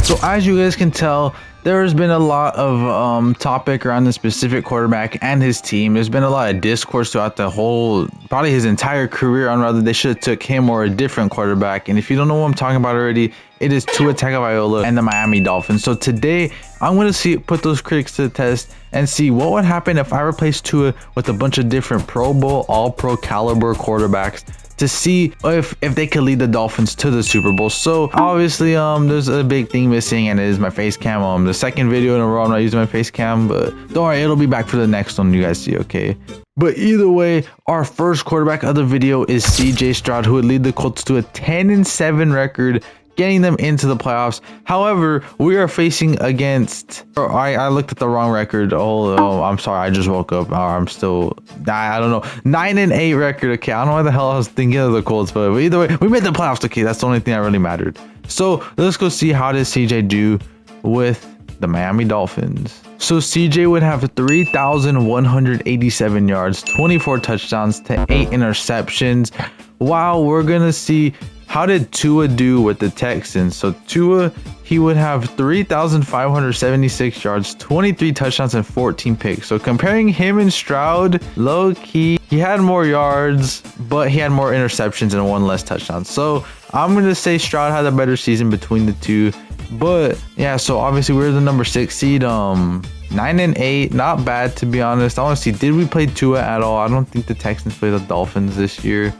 So as you guys can tell, there's been a lot of topic around this specific quarterback and his team. There's been a lot of discourse throughout the whole, probably his entire career, on whether they should have took him or a different quarterback. And if you don't know what I'm talking about already, it is Tua Tagovailoa and the Miami Dolphins. So today, I'm going to put those critics to the test and see what would happen if I replaced Tua with a bunch of different Pro Bowl, All-Pro caliber quarterbacks to see if they could lead the Dolphins to the Super Bowl. So obviously there's a big thing missing, and it is my face cam. The second video in a row I'm not using my face cam, but don't worry, it'll be back for the next one you guys see, okay? But either way, our first quarterback of the video is CJ Stroud, who would lead the Colts to a 10-7 record, getting them into the playoffs. However, we are facing against, I looked at the wrong record. Oh, I'm sorry, I just woke up. I'm still, I don't know, 9-8 record. Okay, I don't know why the hell I was thinking of the Colts, but either way, we made the playoffs. Okay, that's the only thing that really mattered. So let's go see how does CJ do with the Miami Dolphins. So CJ would have 3,187 yards, 24 touchdowns to 8 interceptions. Wow, we're gonna see how did Tua do with the Texans. So Tua, he would have 3,576 yards, 23 touchdowns, and 14 picks. So comparing him and Stroud, low key, he had more yards, but he had more interceptions and 1 less touchdown. So I'm gonna say Stroud had a better season between the two. But yeah, so obviously we're the number 6 seed. 9-8, not bad to be honest. I want to see, did we play Tua at all? I don't think the Texans played the Dolphins this year.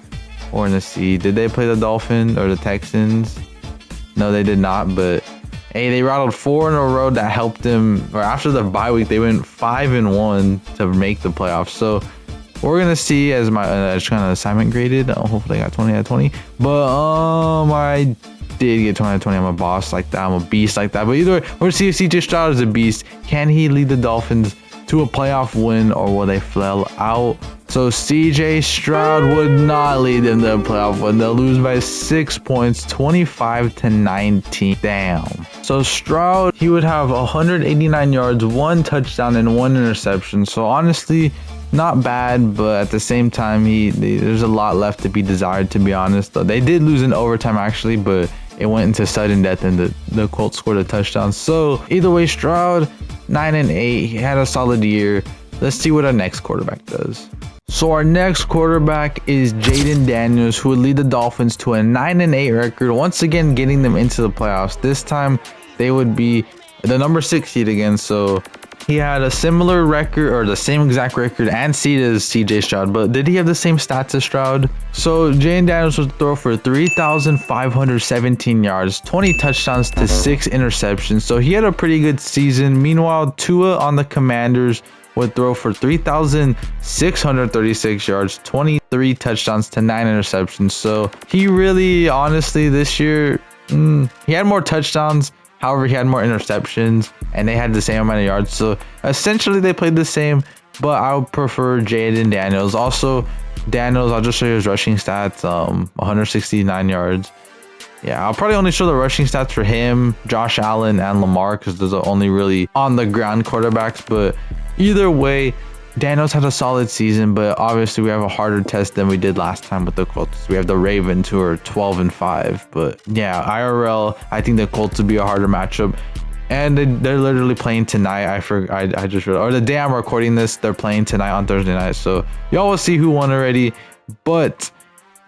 Or in the sea. Did they play the Dolphins or the Texans? No, they did not. But hey, they rattled 4 in a row that helped them. Or after the bye week, they went 5-1 to make the playoffs. So we're gonna see as my kind of assignment graded. Hopefully, I got 20 out of 20. But I did get 20 out of 20. I'm a boss like that. I'm a beast like that. But either way, we're gonna see if CJ Stroud is a beast. Can he lead the Dolphins to a playoff win, or will they fell out? So CJ Stroud would not lead them to a playoff win. They'll lose by 6 points, 25-19. Damn. So Stroud, he would have 189 yards, 1 touchdown, and 1 interception. So honestly, not bad, but at the same time, there's a lot left to be desired, to be honest. They did lose in overtime actually, but it went into sudden death and the Colts scored a touchdown. So either way, Stroud, 9-8, he had a solid year. Let's see what our next quarterback does. So our next quarterback is Jaden Daniels, who would lead the Dolphins to a 9-8 record, once again getting them into the playoffs. This time they would be the number 6 seed again. So he had a similar record, or the same exact record and seed as CJ Stroud, but did he have the same stats as Stroud? So Jaden Daniels would throw for 3,517 yards, 20 touchdowns to 6 interceptions. So he had a pretty good season. Meanwhile, Tua on the Commanders would throw for 3,636 yards, 23 touchdowns to 9 interceptions. So he really, honestly, this year, he had more touchdowns. However, he had more interceptions, and they had the same amount of yards. So essentially, they played the same, but I would prefer Jaden Daniels. Also, Daniels, I'll just show you his rushing stats, 169 yards. Yeah, I'll probably only show the rushing stats for him, Josh Allen, and Lamar, because those are only really on-the-ground quarterbacks. But either way, Daniels had a solid season, but obviously we have a harder test than we did last time with the Colts. We have the Ravens, who are 12-5. But yeah, IRL, I think the Colts would be a harder matchup. And they're literally playing tonight. I just realized, or the day I'm recording this, they're playing tonight on Thursday night. So y'all will see who won already. But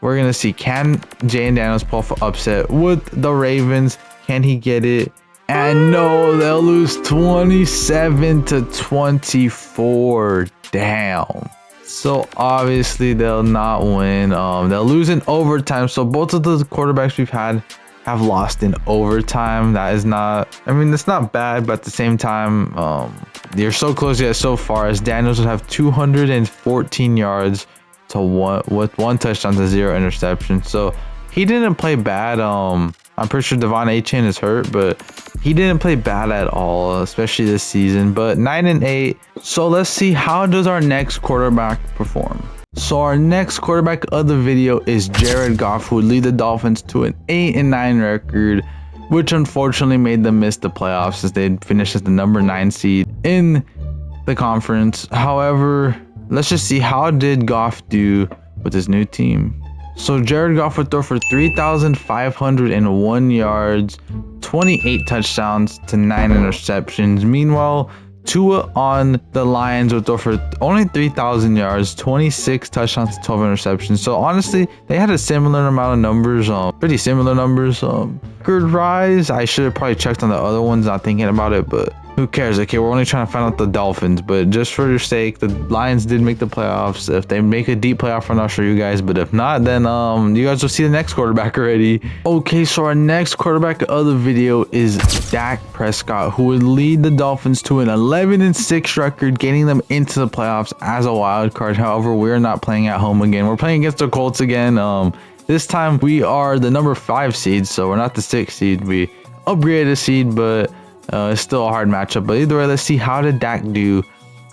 we're going to see, can Jaden Daniels pull off an upset with the Ravens? Can he get it? And no, they'll lose 27-24. Damn. So obviously they'll not win. They'll lose in overtime. So both of the quarterbacks we've had have lost in overtime. That is not, I mean, it's not bad, but at the same time, you're so close yet so far, as Daniels would have 214 yards to with 1 touchdown to 0 interception. So he didn't play bad. I'm pretty sure Devon Achane is hurt, but he didn't play bad at all, especially this season. But 9-8. So let's see, how does our next quarterback perform? So our next quarterback of the video is Jared Goff, who would lead the Dolphins to an 8-9 record, which unfortunately made them miss the playoffs as they finished as the number 9 seed in the conference. However, let's just see, how did Goff do with his new team? So Jared Goff would throw for 3,501 yards, 28 touchdowns to 9 interceptions. Meanwhile, Tua on the Lions would throw for only 3,000 yards, 26 touchdowns to 12 interceptions. So honestly, they had a similar amount of numbers, pretty similar numbers. Record rise, I should have probably checked on the other ones, not thinking about it, but who cares? Okay, we're only trying to find out the Dolphins, but just for your sake, the Lions did make the playoffs. If they make a deep playoff run, I'll show you guys, but if not, then you guys will see the next quarterback already. Okay, so our next quarterback of the video is Dak Prescott, who would lead the Dolphins to an 11-6 record, getting them into the playoffs as a wild card. However, we're not playing at home again. We're playing against the Colts again. This time we are the number 5 seed, so we're not the 6th seed. We upgraded a seed, but it's still a hard matchup. But either way, let's see how did Dak do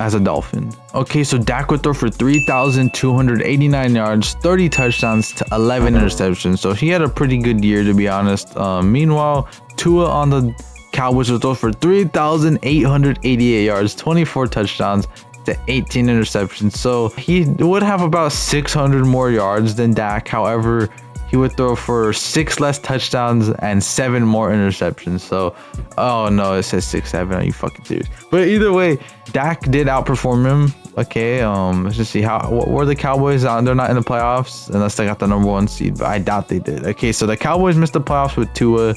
as a Dolphin. Okay, so Dak would throw for 3,289 yards, 30 touchdowns to 11 interceptions. So he had a pretty good year, to be honest. Meanwhile, Tua on the Cowboys would throw for 3,888 yards, 24 touchdowns to 18 interceptions. So he would have about 600 more yards than Dak. However, he would throw for 6 less touchdowns and 7 more interceptions. So, oh no, it says 6-7. Are you fucking serious? But either way, Dak did outperform him. Okay, let's just see what were the Cowboys on. They're not in the playoffs unless they got the number 1 seed, but I doubt they did. Okay, so the Cowboys missed the playoffs with Tua.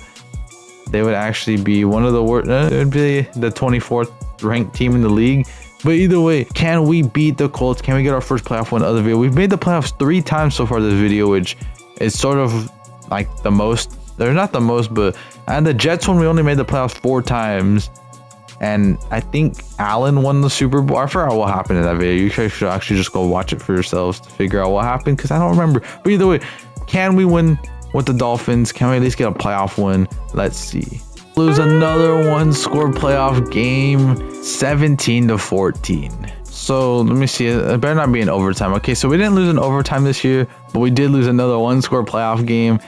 They would actually be one of the worst. It would be the 24th ranked team in the league. But either way, can we beat the Colts? Can we get our first playoff win of the video? We've made the playoffs 3 times so far this video, which is sort of like the most. They're not the most, but and the Jets one, we only made the playoffs 4 times. And I think Allen won the Super Bowl. I forgot what happened in that video. You guys should actually just go watch it for yourselves to figure out what happened, because I don't remember. But either way, can we win with the Dolphins? Can we at least get a playoff win? Let's see. Lose another 1-score playoff game, 17-14. So let me see. It better not be in overtime. Okay, so we didn't lose in overtime this year, but we did lose another 1-score playoff game,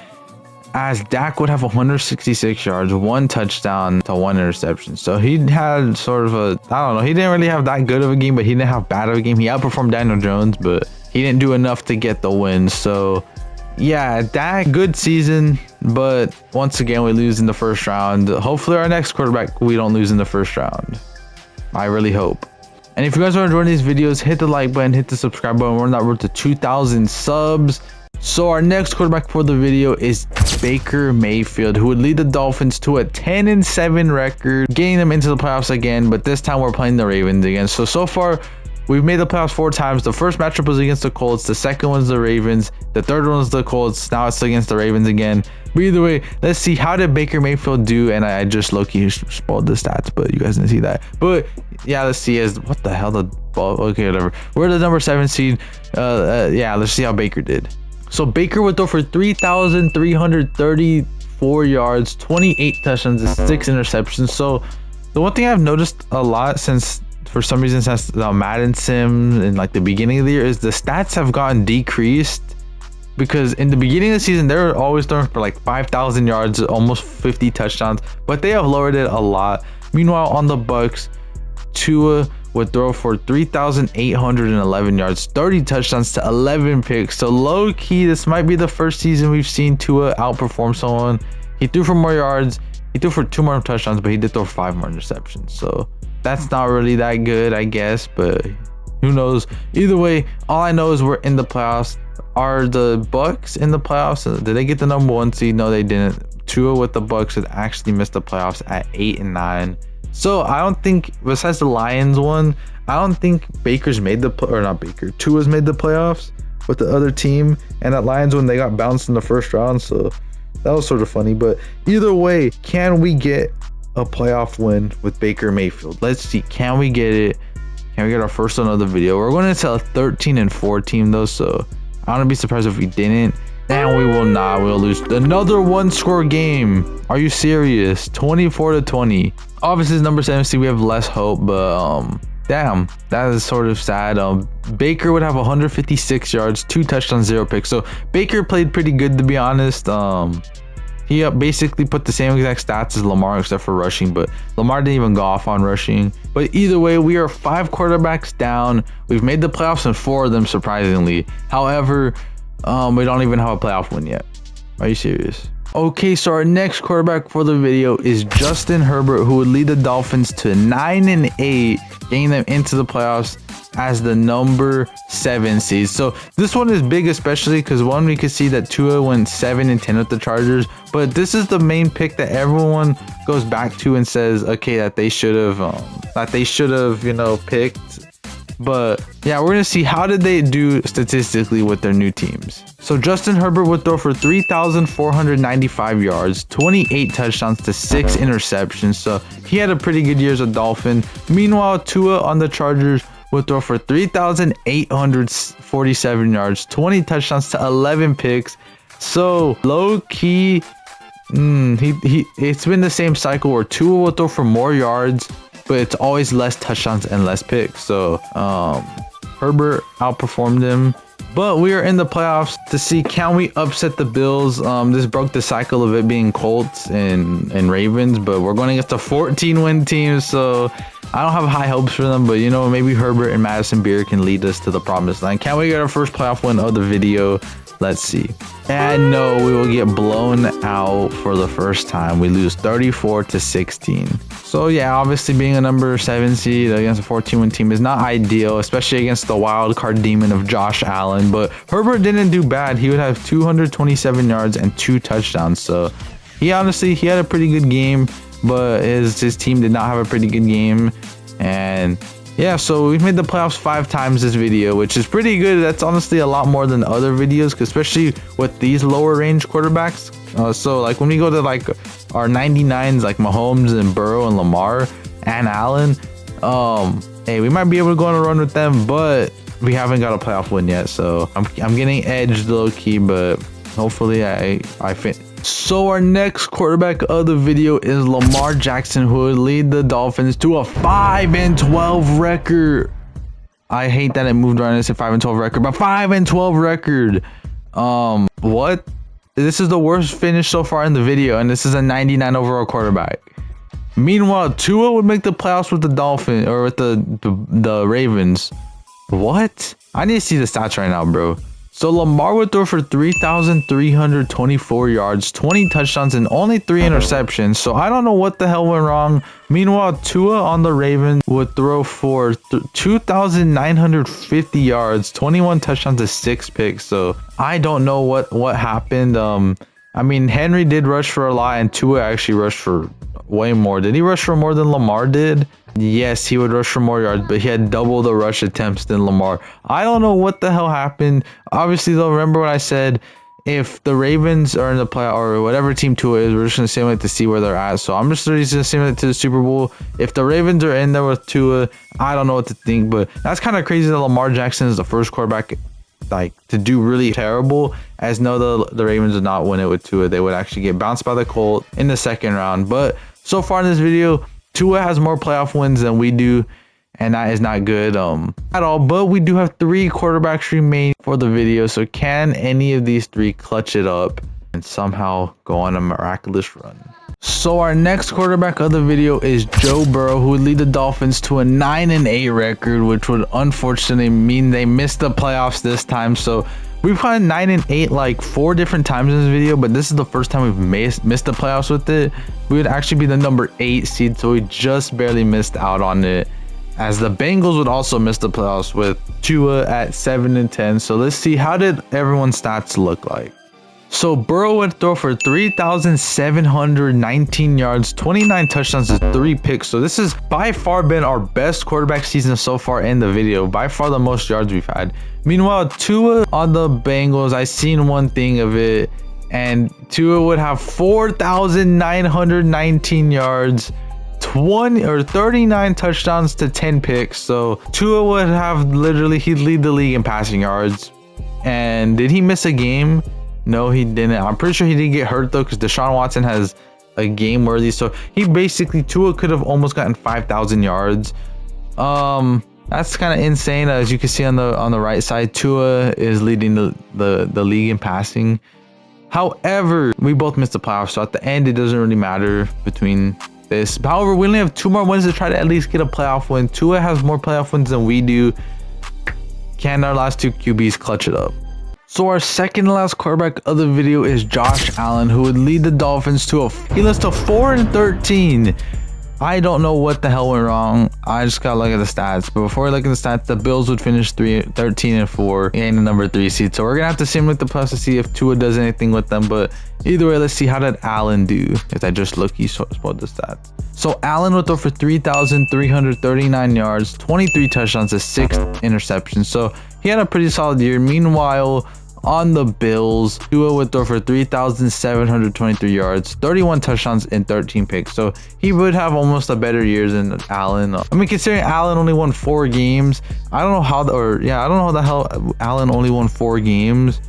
as Dak would have 166 yards, 1 touchdown to 1 interception. So he had sort of a, I don't know, he didn't really have that good of a game, but he didn't have bad of a game. He outperformed Daniel Jones, but he didn't do enough to get the win. So yeah, Dak, good season, but once again, we lose in the first round. Hopefully our next quarterback, we don't lose in the first round. I really hope. And if you guys are enjoying these videos, hit the like button, hit the subscribe button. We're on that road to 2,000 subs. So our next quarterback for the video is Baker Mayfield, who would lead the Dolphins to a 10-7 record, getting them into the playoffs again. But this time we're playing the Ravens again. So far, we've made the playoffs 4 times. The first matchup was against the Colts. The second one's the Ravens. The third one was the Colts. Now it's against the Ravens again. But either way, let's see, how did Baker Mayfield do? And I just low-key spoiled the stats, but you guys didn't see that. But yeah, let's see. What the hell? Okay, whatever. We're the number 7 seed. Yeah, let's see how Baker did. So Baker would throw for 3,334 yards, 28 touchdowns, and 6 interceptions. So the one thing I've noticed a lot since, for some reason, since the Madden sim in like the beginning of the year, is the stats have gotten decreased. Because in the beginning of the season, they were always throwing for like 5,000 yards, almost 50 touchdowns, but they have lowered it a lot. Meanwhile, on the Bucks, Tua would throw for 3,811 yards, 30 touchdowns to 11 picks. So low key, this might be the first season we've seen Tua outperform someone. He threw for more yards, he threw for 2 more touchdowns, but he did throw 5 more interceptions. So that's not really that good, I guess, but who knows? Either way, all I know is we're in the playoffs. Are the Bucks in the playoffs? Did they get the number 1 seed? No, they didn't. Tua with the Bucks had actually missed the playoffs at 8-9. So I don't think, besides the Lions one, I don't think Baker's made the, or not Baker, Tua's made the playoffs with the other team. And that Lions one, they got bounced in the first round. So that was sort of funny. But either way, can we get a playoff win with Baker Mayfield? Let's see. Can we get it? Can we get our first one of the video? We're going into a 13-4 team though, so I wouldn't be surprised if we didn't. And we will not. We'll lose another 1-score game. Are you serious? 24-20. Obviously, it's number 7 seed. We have less hope, but damn, that is sort of sad. Baker would have 156 yards, 2 touchdowns, 0 picks. So Baker played pretty good, to be honest. He basically put the same exact stats as Lamar, except for rushing, but Lamar didn't even go off on rushing. But either way, we are 5 quarterbacks down. We've made the playoffs in 4 of them, surprisingly. However, We don't even have a playoff win yet. Are you serious? Okay, so our next quarterback for the video is Justin Herbert, who would lead the Dolphins to 9-8, getting them into the playoffs as the number 7 seed. So this one is big, especially because one, we could see that Tua went 7-10 with the Chargers, but this is the main pick that everyone goes back to and says, okay, that they should have, you know, picked. But yeah, we're gonna see how did they do statistically with their new teams. So Justin Herbert would throw for 3,495 yards, 28 touchdowns to 6 interceptions. So he had a pretty good year as a Dolphin. Meanwhile, Tua on the Chargers would throw for 3,847 yards, 20 touchdowns to 11 picks. So low key, it's been the same cycle where Tua will throw for more yards, but it's always less touchdowns and less picks. So Herbert outperformed him. But we are in the playoffs to see, can we upset the Bills? This broke the cycle of it being Colts and Ravens, but we're going against a 14-win team, so I don't have high hopes for them. But you know, maybe Herbert and Madison Beer can lead us to the promised land. Can we get our first playoff win of the video? Let's see. And no, we will get blown out for the first time. We lose 34-16. So yeah, obviously being a number 7 seed against a 14-win team is not ideal, especially against the wild card demon of Josh Allen. But Herbert didn't do bad. He would have 227 yards and 2 touchdowns. So he had a pretty good game, but his team did not have a pretty good game. And yeah, so we've made the playoffs 5 times this video, which is pretty good. That's honestly a lot more than other videos, especially with these lower range quarterbacks. So like when we go to like our 99s, like Mahomes and Burrow and Lamar and Allen, hey, we might be able to go on a run with them, but we haven't got a playoff win yet. So I'm getting edged low key, but hopefully I fit. So our next quarterback of the video is Lamar Jackson, who would lead the Dolphins to a 5-12 record. I hate that it moved around and said 5-12 record, but 5-12 record. What? This is the worst finish so far in the video, and this is a 99 overall quarterback. Meanwhile, Tua would make the playoffs with the Dolphins or with the Ravens. What? I need to see the stats right now, bro. So Lamar would throw for 3,324 yards, 20 touchdowns, and only 3 interceptions. So I don't know what the hell went wrong. Meanwhile, Tua on the Ravens would throw for 2,950 yards, 21 touchdowns, to 6 picks. So I don't know what happened. I mean, Henry did rush for a lot, and Tua actually rushed for way more. Did he rush for more than Lamar did? Yes, he would rush for more yards, but he had double the rush attempts than Lamar. I don't know what the hell happened. Obviously, though, remember what I said? If the Ravens are in the play or whatever team Tua is, we're just gonna simulate to see where they're at. So I'm just gonna simulate to the Super Bowl. If the Ravens are in there with Tua, I don't know what to think. But that's kind of crazy that Lamar Jackson is the first quarterback like to do really terrible. As no, the Ravens did not win it with Tua. They would actually get bounced by the Colts in the second round. But so far in this video, Tua has more playoff wins than we do, and that is not good at all. But we do have 3 quarterbacks remaining for the video, so can any of these 3 clutch it up and somehow go on a miraculous run? So our next quarterback of the video is Joe Burrow, who would lead the Dolphins to a 9-8 record, which would unfortunately mean they missed the playoffs this time. So we've had 9-8 like 4 different times in this video, but this is the first time we've missed the playoffs with it. We would actually be the number 8 seed, so we just barely missed out on it. As the Bengals would also miss the playoffs with Tua at 7-10. So let's see, how did everyone's stats look like? So Burrow would throw for 3,719 yards, 29 touchdowns, and 3 picks. So this has by far been our best quarterback season so far in the video. By far the most yards we've had. Meanwhile, Tua on the Bengals, I seen one thing of it, and Tua would have 4,919 yards, 39 touchdowns to 10 picks. So Tua would have he'd lead the league in passing yards. And did he miss a game? No, he didn't. I'm pretty sure he didn't get hurt though, because Deshaun Watson has a game worthy. So Tua could have almost gotten 5,000 yards. That's kind of insane. As you can see on the right side, Tua is leading the league in passing. However, we both missed the playoffs, so at the end it doesn't really matter between this. However, we only have 2 more wins to try to at least get a playoff win. Tua has more playoff wins than we do. Can our last 2 QBs clutch it up? So our second to last quarterback of the video is Josh Allen, who would lead the Dolphins to he leads to 4-13. I don't know what the hell went wrong. I just gotta look at the stats. But before I look at the stats, the Bills would finish 13-4 in the number 3 seed. So we're gonna have to simulate the plus to see if Tua does anything with them. But either way, let's see how did Allen do. If I just look, he spoiled the stats. So Allen would throw for 3,339 yards, 23 touchdowns, to 6 interceptions. So he had a pretty solid year. Meanwhile, on the Bills, Tua would throw for 3,723 yards, 31 touchdowns, and 13 picks. So he would have almost a better year than Allen. I mean, considering Allen only won 4 games, I don't know how the hell Allen only won 4 games.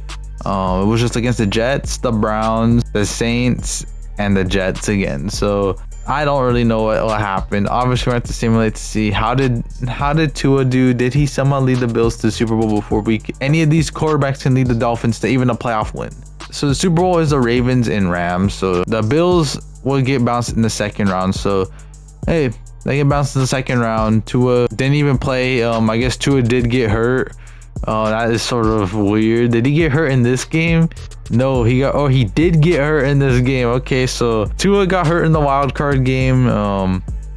It was just against the Jets, the Browns, the Saints, and the Jets again. So I don't really know what happened. Obviously, we have to simulate to see how did Tua do. Did he somehow lead the Bills to the Super Bowl before any of these quarterbacks can lead the Dolphins to even a playoff win? So the Super Bowl is the Ravens and Rams. So the Bills will get bounced in the second round. So hey, they get bounced in the second round. Tua didn't even play. I guess Tua did get hurt. That is sort of weird. Did he get hurt in this game? No, he did get hurt in this game. Okay, so Tua got hurt in the wild card game.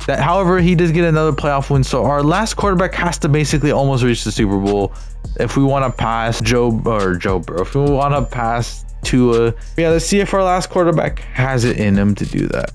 However, he did get another playoff win. So our last quarterback has to basically almost reach the Super Bowl if we want to pass Joe Burrow. If we want to pass Tua, yeah, let's see if our last quarterback has it in him to do that.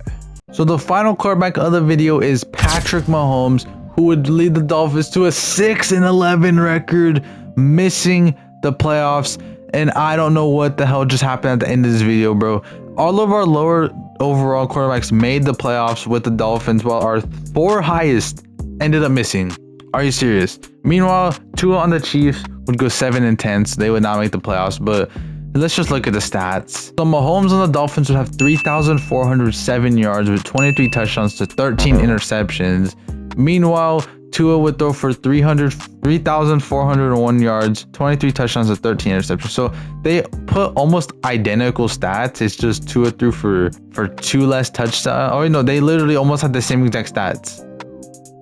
So the final quarterback of the video is Patrick Mahomes, who would lead the Dolphins to a 6-11 record, missing the playoffs. And I don't know what the hell just happened at the end of this video, bro. All of our lower overall quarterbacks made the playoffs with the Dolphins, while our 4 highest ended up missing. Are you serious? Meanwhile, Tua on the Chiefs would go 7-10, so they would not make the playoffs. But let's just look at the stats. So Mahomes on the Dolphins would have 3,407 yards with 23 touchdowns to 13 interceptions. Meanwhile, Tua would throw for 3,401 yards, 23 touchdowns, and 13 interceptions. So they put almost identical stats. It's just Tua threw for 2 less touchdowns. Oh no, they literally almost had the same exact stats.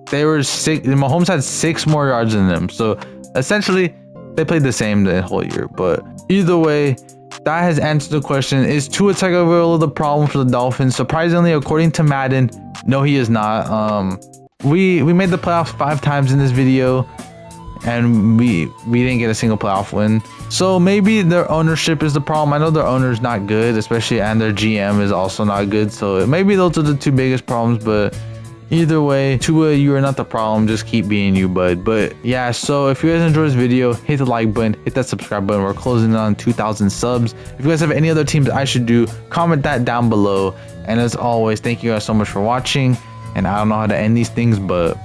Mahomes had 6 more yards than them. So essentially, they played the same the whole year. But either way, that has answered the question. Is Tua Tagovailoa the problem for the Dolphins? Surprisingly, according to Madden, no, he is not. We made the playoffs 5 times in this video, and we didn't get a single playoff win. So maybe their ownership is the problem. I know their owner's not good, especially, and their GM is also not good. So maybe those are the 2 biggest problems. But either way, Tua, you are not the problem. Just keep being you, bud. But yeah, so if you guys enjoyed this video, hit the like button, hit that subscribe button. We're closing in on 2,000 subs. If you guys have any other teams I should do, comment that down below. And as always, thank you guys so much for watching. And I don't know how to end these things, but